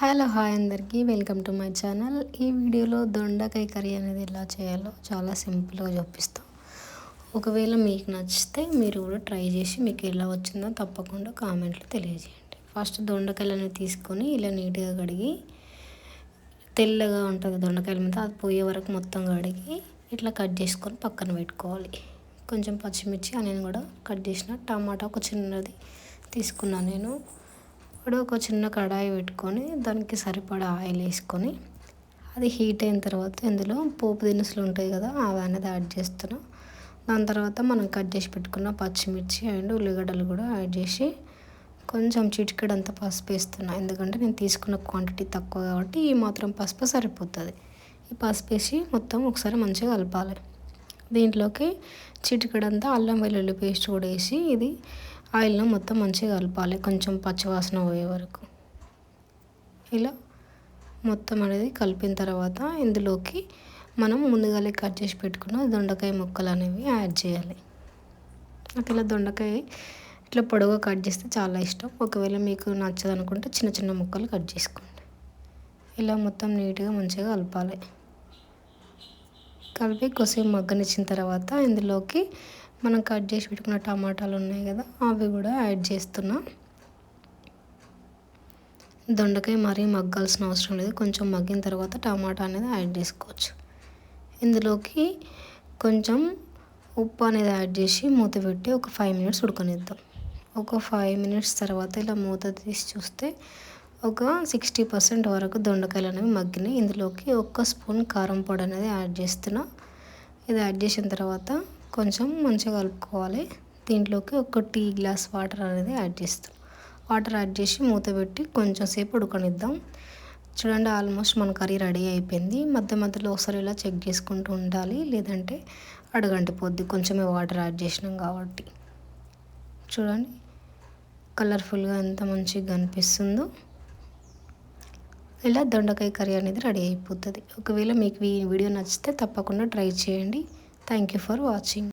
Hello hi అందరికీ welcome to my channel. ఈ వీడియోలో దొండకాయ కర్రీ అనేది ఎలా చేయాలో చాలా సింపుల్గా చూపిస్తాం. ఒకవేళ మీకు నచ్చితే మీరు కూడా ట్రై చేసి మీకు ఎలా వచ్చిందో తప్పకుండా కామెంట్లో తెలియజేయండి. ఫస్ట్ దొండకాయలను తీసుకొని ఇలా నీట్గా కడిగి, తెల్లగా ఉంటుంది దొండకాయల మీద, అది పోయే వరకు మొత్తం కడిగి ఇట్లా కట్ చేసుకొని పక్కన పెట్టుకోవాలి. కొంచెం పచ్చిమిర్చి ఆనియన్ కూడా కట్ చేసిన, టమాటా ఒక చిన్నది తీసుకున్నాను నేను. ఇప్పుడు ఒక చిన్న కడాయి పెట్టుకొని దానికి సరిపడా ఆయిల్ వేసుకొని, అది హీట్ అయిన తర్వాత ఇందులో పోపు దినుసులు ఉంటాయి కదా, అవి అనేది యాడ్ చేస్తున్నా. దాని తర్వాత మనం కట్ చేసి పెట్టుకున్న పచ్చిమిర్చి అండ్ ఉల్లిగడ్డలు కూడా యాడ్ చేసి కొంచెం చిటికెడంత పసుపు వేస్తున్నా. ఎందుకంటే నేను తీసుకున్న క్వాంటిటీ తక్కువ కాబట్టి ఈ మాత్రం పసుపు సరిపోతుంది. ఈ పసుపు వేసి మొత్తం ఒకసారి మంచిగా కలపాలి. దీంట్లోకి చిటికెడంతా అల్లం వెల్లుల్లి పేస్ట్ కూడా వేసి ఇది ఆయిల్లో మొత్తం మంచిగా కలపాలి, కొంచెం పచ్చివాసన పోయే వరకు. ఇలా మొత్తం అనేది కలిపిన తర్వాత ఇందులోకి మనం ముందుగానే కట్ చేసి పెట్టుకున్న దొండకాయ ముక్కలు అనేవి యాడ్ చేయాలి. నాకు ఇలా దొండకాయ ఇట్లా పొడవుగా కట్ చేస్తే చాలా ఇష్టం. ఒకవేళ మీకు నచ్చదు అనుకుంటే చిన్న చిన్న ముక్కలు కట్ చేసుకోండి. ఇలా మొత్తం నీట్గా మంచిగా కలపాలి. కలిపి కొద్దిసేపు మగ్గనిచ్చిన తర్వాత ఇందులోకి మనం కట్ చేసి పెట్టుకున్న టమాటాలు ఉన్నాయి కదా, అవి కూడా యాడ్ చేస్తున్నా. దొండకాయ మరీ మగ్గాల్సిన అవసరం లేదు, కొంచెం మగ్గిన తర్వాత టమాటా అనేది యాడ్ చేసుకోవచ్చు. ఇందులోకి కొంచెం ఉప్పు అనేది యాడ్ చేసి మూత పెట్టి ఒక 5 మినిట్స్ ఉడకనిద్దాం. ఒక 5 మినిట్స్ తర్వాత ఇలా మూత తీసి చూస్తే ఒక 60% వరకు దొండకాయలు అనేవి మగ్గినాయి. ఇందులోకి 1 స్పూన్ కారం పొడి అనేది యాడ్ చేస్తున్నా. ఇది యాడ్ చేసిన తర్వాత కొంచెం మంచిగా కలుపుకోవాలి. దీంట్లోకి 1 టీ గ్లాస్ వాటర్ అనేది యాడ్ చేస్తాం. వాటర్ యాడ్ చేసి మూత పెట్టి కొంచెం సేపు ఉడకనిద్దాం. చూడండి, ఆల్మోస్ట్ మన కర్రీ రెడీ అయిపోయింది. మధ్య మధ్యలో ఒకసారి ఇలా చెక్ చేసుకుంటూ ఉండాలి, లేదంటే అడుగంటిపోద్ది, కొంచెమే వాటర్ యాడ్ చేసినాం కాబట్టి. చూడండి కలర్ఫుల్గా ఎంత మంచిగా కనిపిస్తుందో. ఇలా దొండకాయ కర్రీ అనేది రెడీ అయిపోతుంది. ఒకవేళ మీకు ఈ వీడియో నచ్చితే తప్పకుండా ట్రై చేయండి. Thank you for watching.